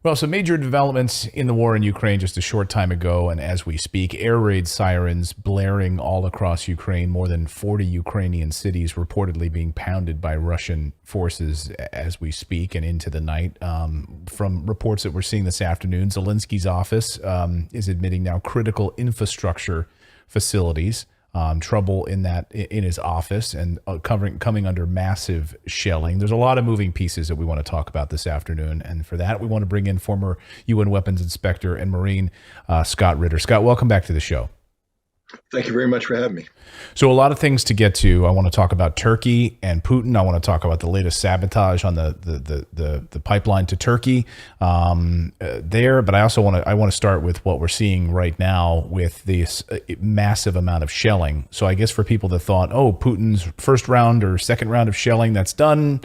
Well, some major developments in the war in Ukraine just a short time ago, and as we speak, air raid sirens blaring all across Ukraine. More than 40 Ukrainian cities reportedly being pounded by Russian forces as we speak and into the night. From reports that we're seeing this afternoon, Zelensky's office is admitting now critical infrastructure facilities. Trouble in his office and coming under massive shelling. There's a lot of moving pieces that we want to talk about this afternoon, and for that we want to bring in former UN Weapons Inspector and Marine Scott Ritter. Scott, welcome back to the show. Thank you very much for having me. So a lot of things to get to. I want to talk about Turkey and Putin. I want to talk about the latest sabotage on the pipeline to Turkey there. But I also want to start with what we're seeing right now with this massive amount of shelling. So I guess for people that thought, oh, Putin's first round or second round of shelling, that's done.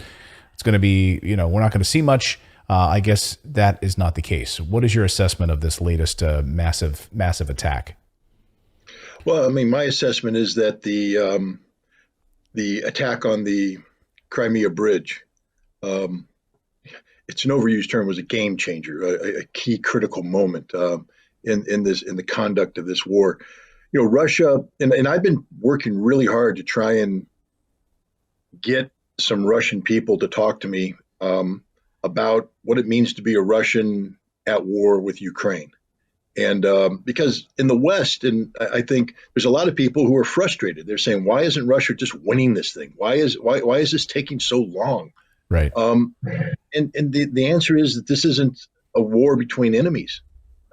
It's going to be, we're not going to see much. I guess that is not the case. What is your assessment of this latest massive attack? Well, I mean, my assessment is that the attack on the Crimea Bridge, it's an overused term, was a game changer, a key critical moment in the conduct of this war. Russia, and I've been working really hard to try and get some Russian people to talk to me about what it means to be a Russian at war with Ukraine. And because in the West, and I think there's a lot of people who are frustrated. They're saying, why isn't Russia just winning this thing? Why is this taking so long? Right. And the answer is that this isn't a war between enemies.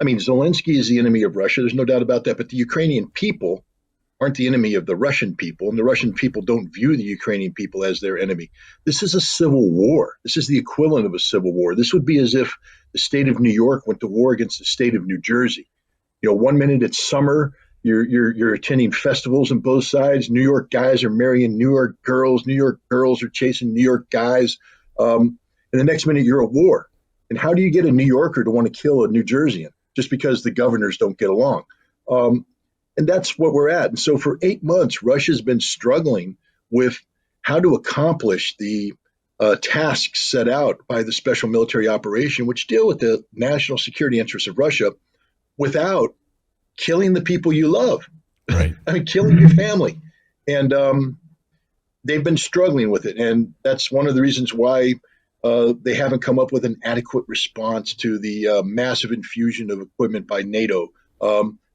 I mean, Zelensky is the enemy of Russia. There's no doubt about that. But the Ukrainian people aren't the enemy of the Russian people. And the Russian people don't view the Ukrainian people as their enemy. This is a civil war. This is the equivalent of a civil war. This would be as if the state of New York went to war against the state of New Jersey. 1 minute it's summer, you're attending festivals on both sides. New York guys are marrying New York girls are chasing New York guys. And the next minute you're at war. And how do you get a New Yorker to want to kill a New Jerseyan just because the governors don't get along? And that's what we're at. And so for 8 months, Russia's been struggling with how to accomplish the tasks set out by the special military operation, which deal with the national security interests of Russia without killing the people you love. Right. I mean, killing your family. And they've been struggling with it. And that's one of the reasons why they haven't come up with an adequate response to the massive infusion of equipment by NATO.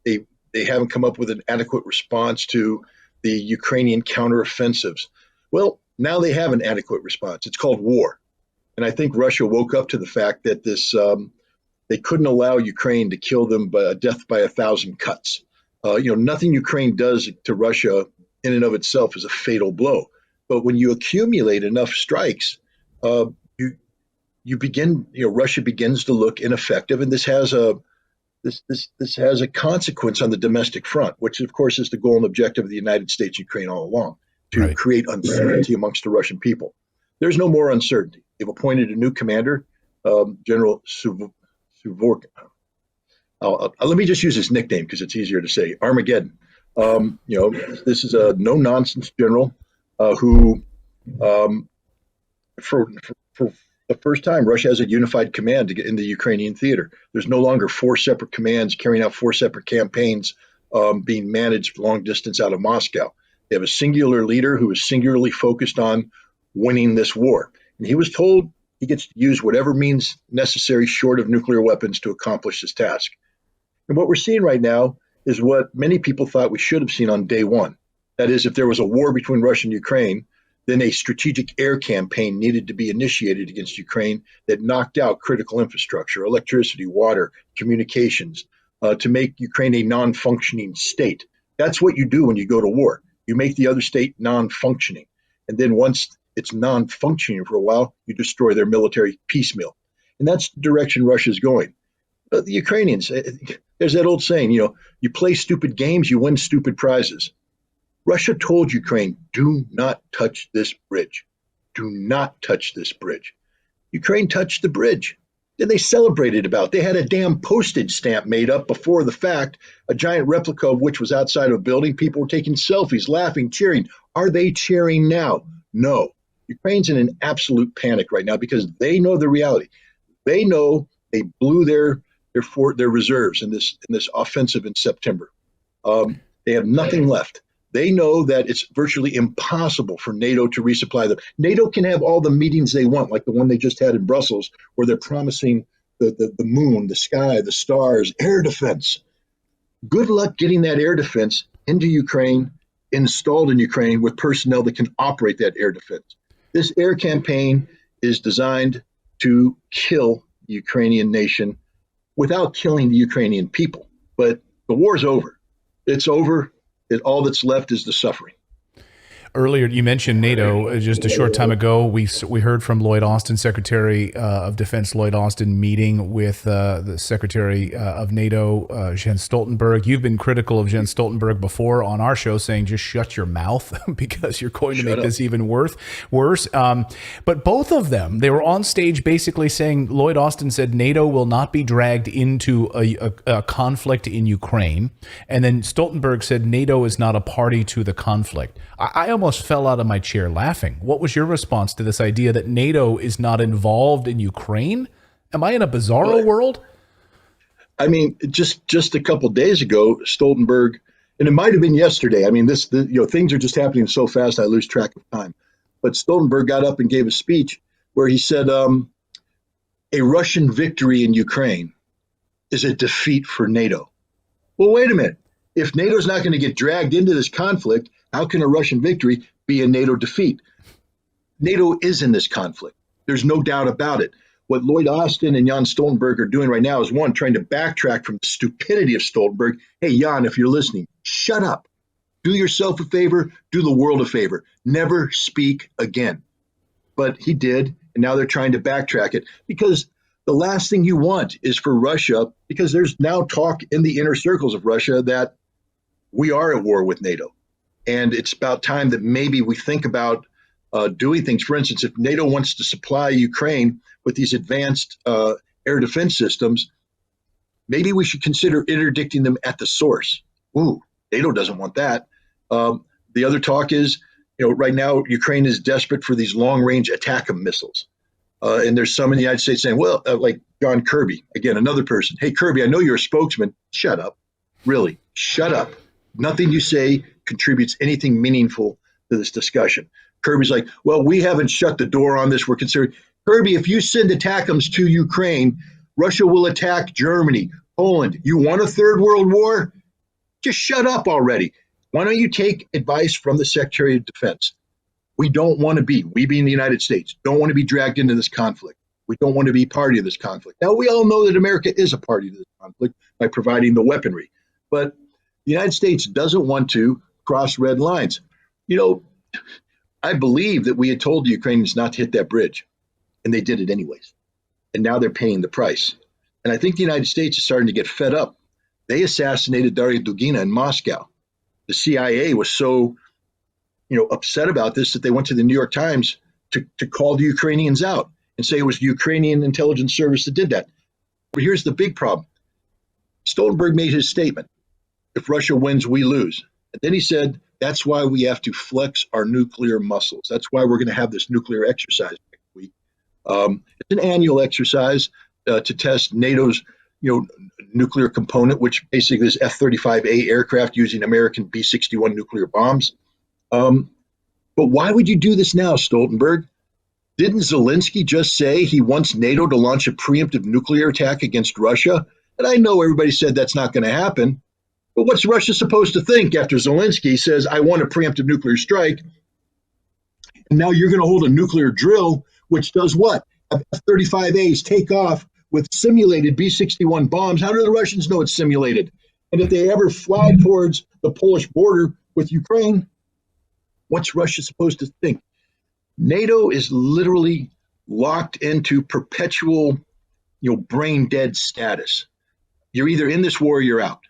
They haven't come up with an adequate response to the Ukrainian counteroffensives. Well, now they have an adequate response. It's called war. And I think Russia woke up to the fact that they couldn't allow Ukraine to kill them by death by 1,000 cuts. Nothing Ukraine does to Russia in and of itself is a fatal blow. But when you accumulate enough strikes, Russia begins to look ineffective. And this has a consequence on the domestic front, which of course is the goal and objective of the United States and Ukraine all along, to create uncertainty amongst the Russian people. There's no more uncertainty. They've appointed a new commander, General Suvorkin. Let me just use his nickname because it's easier to say, Armageddon. This is a no-nonsense general who, for the first time, Russia has a unified command in the Ukrainian theater. There's no longer four separate commands carrying out four separate campaigns being managed long distance out of Moscow. They have a singular leader who is singularly focused on winning this war. And he was told he gets to use whatever means necessary short of nuclear weapons to accomplish this task. And what we're seeing right now is what many people thought we should have seen on day one. That is, if there was a war between Russia and Ukraine, then a strategic air campaign needed to be initiated against Ukraine that knocked out critical infrastructure, electricity, water, communications, to make Ukraine a non-functioning state. That's what you do when you go to war. You make the other state non-functioning. And then once it's non-functioning for a while, you destroy their military piecemeal. And that's the direction Russia's going. But the Ukrainians, there's that old saying, you play stupid games, you win stupid prizes. Russia told Ukraine, do not touch this bridge. Do not touch this bridge. Ukraine touched the bridge. Then they celebrated about it. They had a damn postage stamp made up before the fact, a giant replica of which was outside of a building. People were taking selfies, laughing, cheering. Are they cheering now? No. Ukraine's in an absolute panic right now because they know the reality. They know They blew their reserves in this offensive in September. They have nothing left. They know that it's virtually impossible for NATO to resupply them. NATO can have all the meetings they want, like the one they just had in Brussels, where they're promising the moon, the sky, the stars, air defense. Good luck getting that air defense into Ukraine, installed in Ukraine with personnel that can operate that air defense. This air campaign is designed to kill the Ukrainian nation without killing the Ukrainian people. But the war's over. It's over. All that's left is the suffering. Earlier, you mentioned NATO. Just a short time ago, we heard from Lloyd Austin, Secretary of Defense Lloyd Austin, meeting with the Secretary of NATO, Jens Stoltenberg. You've been critical of Jens Stoltenberg before on our show, saying just shut your mouth because you're going to make this even worse. But both of them, they were on stage basically saying, Lloyd Austin said NATO will not be dragged into a conflict in Ukraine. And then Stoltenberg said NATO is not a party to the conflict. I almost fell out of my chair laughing. What was your response to this idea that NATO is not involved in Ukraine? Am I in a bizarro world? I mean, just a couple of days ago, Stoltenberg, and it might have been yesterday. I mean, things are just happening so fast I lose track of time. But Stoltenberg got up and gave a speech where he said, a Russian victory in Ukraine is a defeat for NATO. Well, wait a minute. If NATO's not going to get dragged into this conflict, how can a Russian victory be a NATO defeat? NATO is in this conflict. There's no doubt about it. What Lloyd Austin and Jan Stoltenberg are doing right now is, one, trying to backtrack from the stupidity of Stoltenberg. Hey, Jan, if you're listening, shut up. Do yourself a favor. Do the world a favor. Never speak again. But he did, and now they're trying to backtrack it because the last thing you want is for Russia, because there's now talk in the inner circles of Russia that we are at war with NATO. And it's about time that maybe we think about doing things. For instance, if NATO wants to supply Ukraine with these advanced air defense systems, maybe we should consider interdicting them at the source. Ooh, NATO doesn't want that. The other talk is, right now, Ukraine is desperate for these long-range ATACMS missiles. And there's some in the United States saying, well, like John Kirby, again, another person. Hey, Kirby, I know you're a spokesman. Shut up. Really, shut up. Nothing you say contributes anything meaningful to this discussion. Kirby's like, well, we haven't shut the door on this. We're considering. Kirby, if you send ATACMS to Ukraine, Russia will attack Germany, Poland. You want a third world war? Just shut up already. Why don't you take advice from the Secretary of Defense? We being the United States, don't want to be dragged into this conflict. We don't want to be party to this conflict. Now, we all know that America is a party to this conflict by providing the weaponry. But the United States doesn't want to cross red lines. I believe that we had told the Ukrainians not to hit that bridge, and they did it anyways. And now they're paying the price. And I think the United States is starting to get fed up. They assassinated Daria Dugina in Moscow. The CIA was so, upset about this that they went to the New York Times to call the Ukrainians out and say it was the Ukrainian intelligence service that did that. But here's the big problem. Stoltenberg made his statement. If Russia wins, we lose. And then he said, that's why we have to flex our nuclear muscles. That's why we're going to have this nuclear exercise next week. It's an annual exercise to test NATO's nuclear component, which basically is F-35A aircraft using American B-61 nuclear bombs. But why would you do this now, Stoltenberg? Didn't Zelensky just say he wants NATO to launch a preemptive nuclear attack against Russia? And I know everybody said that's not going to happen. But what's Russia supposed to think after Zelensky says, I want a preemptive nuclear strike? And now you're going to hold a nuclear drill, which does what? F-35As take off with simulated B-61 bombs. How do the Russians know it's simulated? And if they ever fly towards the Polish border with Ukraine, what's Russia supposed to think? NATO is literally locked into perpetual, brain dead status. You're either in this war or you're out.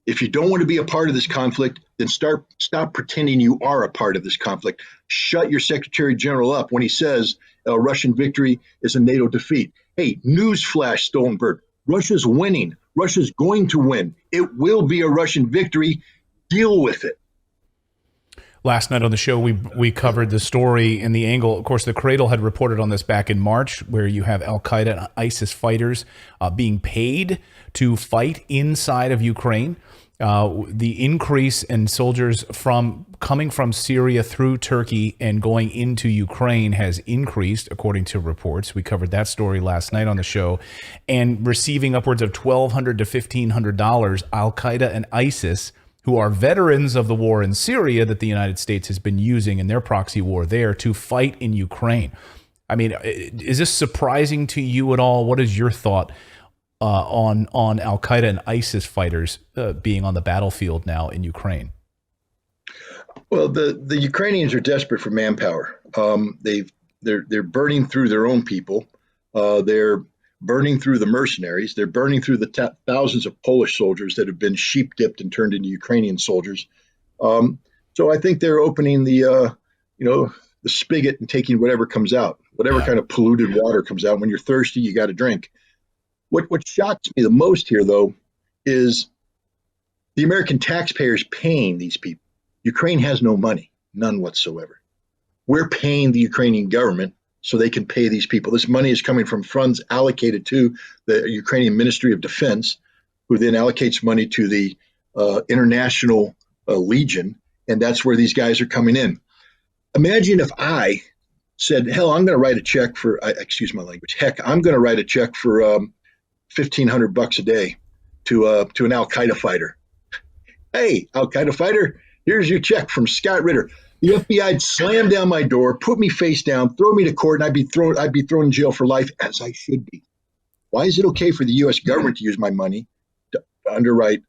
If you don't want to be a part of this conflict, then stop pretending you are a part of this conflict. Shut your Secretary General up when he says a Russian victory is a NATO defeat. Hey, newsflash, Stoltenberg. Russia's winning. Russia's going to win. It will be a Russian victory. Deal with it. Last night on the show, we covered the story and the angle. Of course, the Cradle had reported on this back in March, where you have Al Qaeda and ISIS fighters being paid to fight inside of Ukraine. The increase in soldiers coming from Syria through Turkey and going into Ukraine has increased, according to reports. We covered that story last night on the show, and receiving upwards of $1,200 to $1,500. Al Qaeda and ISIS, who are veterans of the war in Syria that the United States has been using in their proxy war there to fight in Ukraine. I mean, is this surprising to you at all? What is your thought on Al Qaeda and ISIS fighters being on the battlefield now in Ukraine? Well, the Ukrainians are desperate for manpower. They're burning through their own people. They're burning through the mercenaries. They're burning through the thousands of Polish soldiers that have been sheep dipped and turned into Ukrainian soldiers. So I think they're opening the spigot and taking whatever comes out, whatever kind of polluted water comes out. When you're thirsty, you got to drink. What shocks me the most here, though, is the American taxpayers paying these people. Ukraine has no money, none whatsoever. We're paying the Ukrainian government so they can pay these people. This money is coming from funds allocated to the Ukrainian Ministry of Defense, who then allocates money to the International Legion, and that's where these guys are coming in. Imagine if I said, hell, I'm going to write a check for, excuse my language, heck, I'm going to write a check for $1,500 a day to an Al Qaeda fighter. Hey, Al Qaeda fighter, here's your check from Scott Ritter. The FBI'd slam down my door, put me face down, throw me to court, and I'd be thrown in jail for life, as I should be. Why is it okay for the U.S. government to use my money to underwrite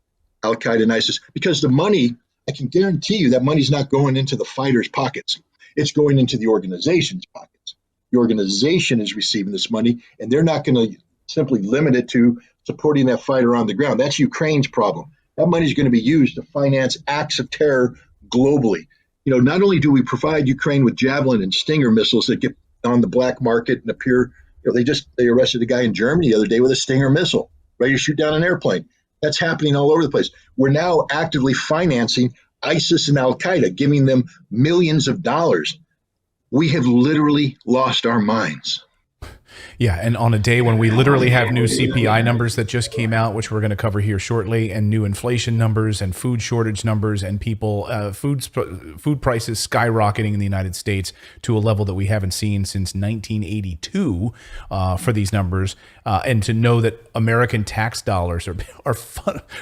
Al Qaeda and ISIS? Because the money, I can guarantee you that money's not going into the fighters' pockets. It's going into the organization's pockets. The organization is receiving this money, and they're not going to simply limit it to supporting that fighter on the ground. That's Ukraine's problem. That money is going to be used to finance acts of terror globally. Not only do we provide Ukraine with Javelin and Stinger missiles that get on the black market and appear, they arrested a guy in Germany the other day with a Stinger missile, ready to shoot down an airplane. That's happening all over the place. We're now actively financing ISIS and Al Qaeda, giving them millions of dollars. We have literally lost our minds. Yeah, and on a day when we literally have new CPI numbers that just came out, which we're going to cover here shortly, and new inflation numbers and food shortage numbers, and food prices skyrocketing in the United States to a level that we haven't seen since 1982 for these numbers, and to know that American tax dollars are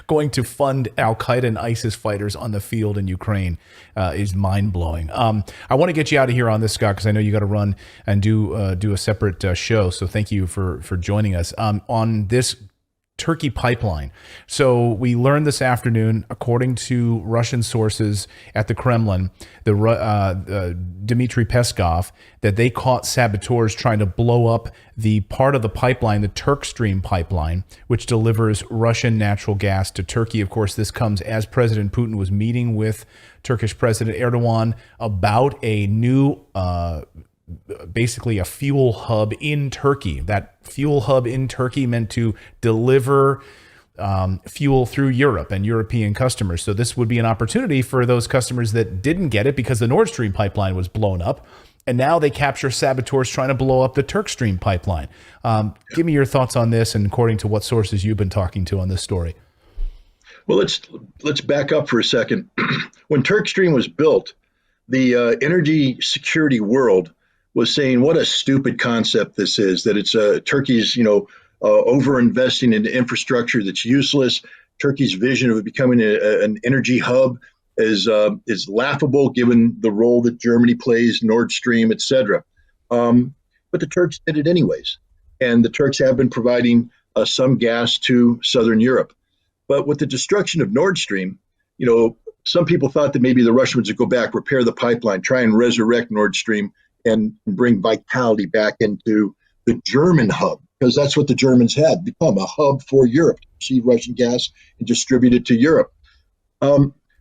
going to fund Al Qaeda and ISIS fighters on the field in Ukraine is mind blowing. I want to get you out of here on this, Scott, because I know you got to run and do a separate show. So thank you for joining us on this Turkey pipeline. So we learned this afternoon, according to Russian sources at the Kremlin, Dmitry Peskov, that they caught saboteurs trying to blow up the part of the pipeline, the Turk Stream pipeline, which delivers Russian natural gas to Turkey. Of course, this comes as President Putin was meeting with Turkish President Erdogan about a new basically a fuel hub in Turkey. That fuel hub in Turkey meant to deliver fuel through Europe and European customers. So this would be an opportunity for those customers that didn't get it because the Nord Stream pipeline was blown up. And now they capture saboteurs trying to blow up the Turk Stream pipeline. Give me your thoughts on this, and according to what sources you've been talking to on this story. Well, let's back up for a second. When Turk Stream was built, the energy security world was saying what a stupid concept this is, that it's Turkey's, over-investing into infrastructure that's useless. Turkey's vision of becoming an energy hub is laughable given the role that Germany plays, Nord Stream, et cetera. But the Turks did it anyways. And the Turks have been providing some gas to Southern Europe. But with the destruction of Nord Stream, some people thought that maybe the Russians would go back, repair the pipeline, try and resurrect Nord Stream, and bring vitality back into the German hub, because that's what the Germans had become, a hub for Europe to receive Russian gas and distribute it to Europe.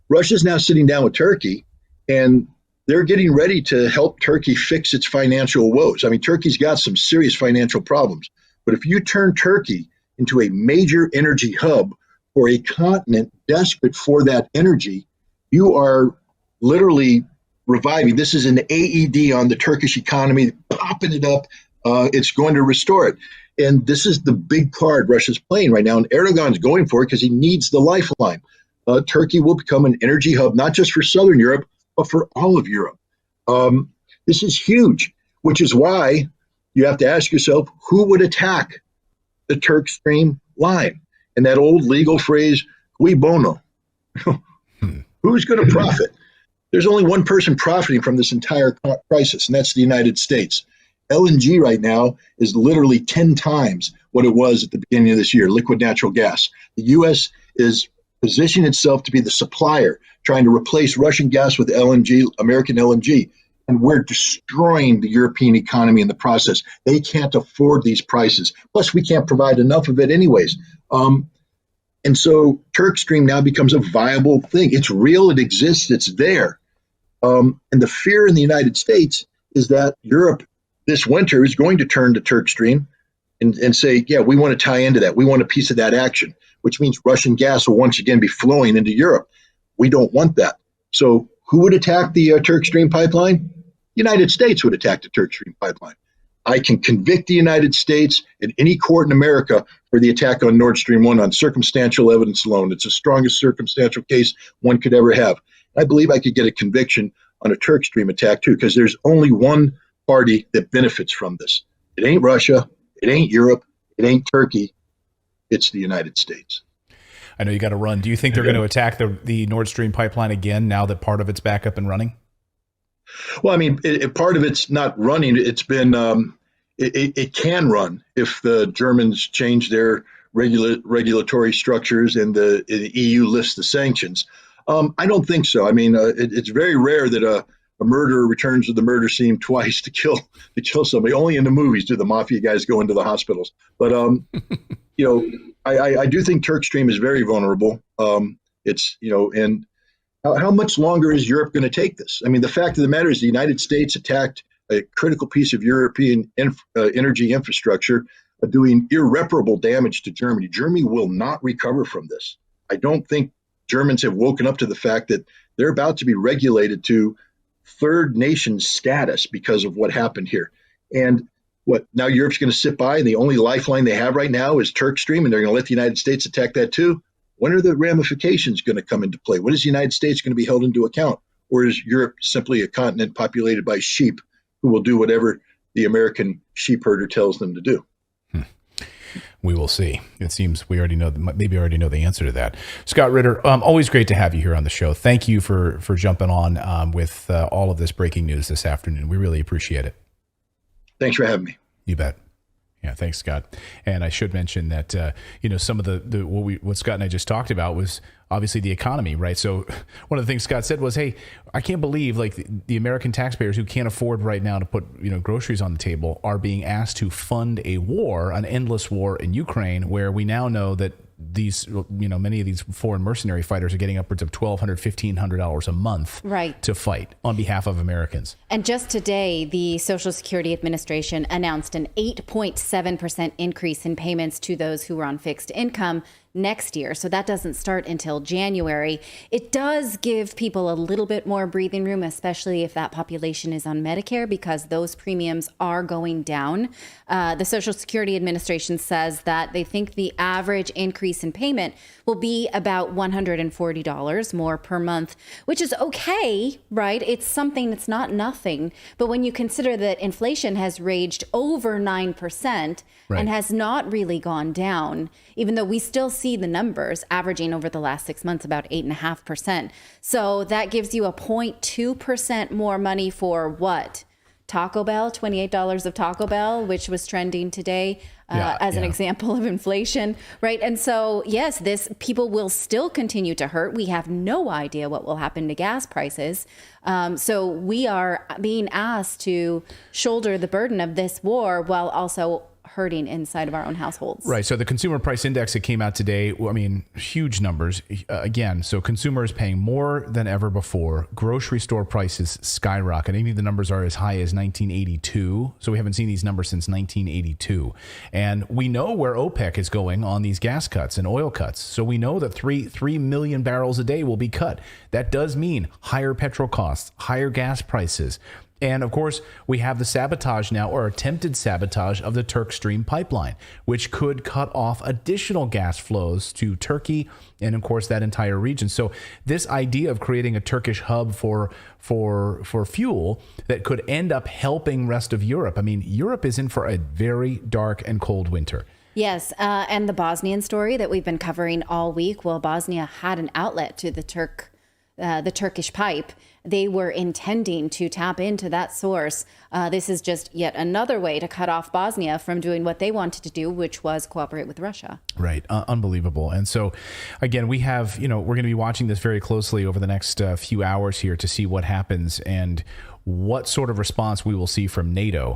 Russia's now sitting down with Turkey, and they're getting ready to help Turkey fix its financial woes. I mean, Turkey's got some serious financial problems, but if you turn Turkey into a major energy hub for a continent desperate for that energy, you are literally reviving. This is an AED on the Turkish economy, popping it up. It's going to restore it. And this is the big card Russia's playing right now. And Erdogan's going for it because he needs the lifeline. Turkey will become an energy hub, not just for Southern Europe, but for all of Europe. This is huge, which is why you have to ask yourself, who would attack the Turk Stream line? And that old legal phrase, cui bono? Who's going to profit? There's only one person profiting from this entire crisis, and that's the United States. LNG right now is literally 10 times what it was at the beginning of this year, liquid natural gas. The U.S. is positioning itself to be the supplier, trying to replace Russian gas with LNG, American LNG. And we're destroying the European economy in the process. They can't afford these prices. Plus, we can't provide enough of it anyways. And so Turk Stream now becomes a viable thing. It's real. It exists. It's there. And the fear in the United States is that Europe this winter is going to turn to Turk Stream and say, yeah, we want to tie into that. We want a piece of that action, which means Russian gas will once again be flowing into Europe. We don't want that. So who would attack the Turk Stream pipeline? United States would attack the Turk Stream pipeline. I can convict the United States in any court in America for the attack on Nord Stream 1 on circumstantial evidence alone. It's the strongest circumstantial case one could ever have. I believe I could get a conviction on a Turk Stream attack too, because there's only one party that benefits from this. It ain't Russia, it ain't Europe, it ain't Turkey, it's the United States. I know you got to run. Do you think they're going to attack the Nord Stream pipeline again now that part of it's back up and running? Well, I mean, part of it's not running. It's been, it can run if the Germans change their regulatory structures and the EU lifts the sanctions. I don't think so. I mean, it's very rare that a murderer returns to the murder scene twice to kill somebody. Only in the movies do the mafia guys go into the hospitals. But I do think Turk Stream is very vulnerable. And how much longer is Europe going to take this? I mean, the fact of the matter is the United States attacked a critical piece of European energy infrastructure, doing irreparable damage to Germany. Germany will not recover from this. I don't think Germans have woken up to the fact that they're about to be regulated to third nation status because of what happened here. And now Europe's going to sit by, and the only lifeline they have right now is Turk Stream, and they're going to let the United States attack that too? When are the ramifications going to come into play? When is the United States going to be held into account? Or is Europe simply a continent populated by sheep who will do whatever the American sheep herder tells them to do? We will see. It seems we already know, maybe already know the answer to that. Scott Ritter, always great to have you here on the show. Thank you for jumping on with all of this breaking news this afternoon. We really appreciate it. Thanks for having me. You bet. Yeah, thanks, Scott. And I should mention that some of what Scott and I just talked about was obviously the economy, right? So one of the things Scott said was, "Hey, I can't believe the American taxpayers who can't afford right now to put groceries on the table are being asked to fund a war, an endless war in Ukraine, where we now know that these many of these foreign mercenary fighters are getting upwards of $1,200, $1,500 a month to fight on behalf of Americans." And just today, the Social Security Administration announced an 8.7% increase in payments to those who were on fixed income next year. So that doesn't start until January. It does give people a little bit more breathing room, especially if that population is on Medicare, because those premiums are going down. The Social Security Administration says that they think the average increase in payment will be about $140 more per month, which is okay, right? It's something that's not nothing. But when you consider that inflation has raged over 9% and has not really gone down, even though we still see the numbers averaging over the last 6 months about 8.5%. So that gives you a 0.2% more money for what? Taco Bell, $28 of Taco Bell, which was trending today as an example of inflation, right? And so, yes, people will still continue to hurt. We have no idea what will happen to gas prices. So we are being asked to shoulder the burden of this war while also hurting inside of our own households. Right. So the consumer price index that came out today, I mean, huge numbers. Again, so consumers paying more than ever before. Grocery store prices skyrocketing. The numbers are as high as 1982. So we haven't seen these numbers since 1982. And we know where OPEC is going on these gas cuts and oil cuts. So we know that 3 million barrels a day will be cut. That does mean higher petrol costs, higher gas prices. And of course, we have the sabotage now, or attempted sabotage, of the Turk Stream pipeline, which could cut off additional gas flows to Turkey and, of course, that entire region. So this idea of creating a Turkish hub for fuel that could end up helping rest of Europe. I mean, Europe is in for a very dark and cold winter. Yes, and the Bosnian story that we've been covering all week. Well, Bosnia had an outlet to the Turkish pipe. They were intending to tap into that source. This is just yet another way to cut off Bosnia from doing what they wanted to do, which was cooperate with Russia. Right. Unbelievable. And so, again, we have, we're going to be watching this very closely over the next few hours here to see what happens and what sort of response we will see from NATO.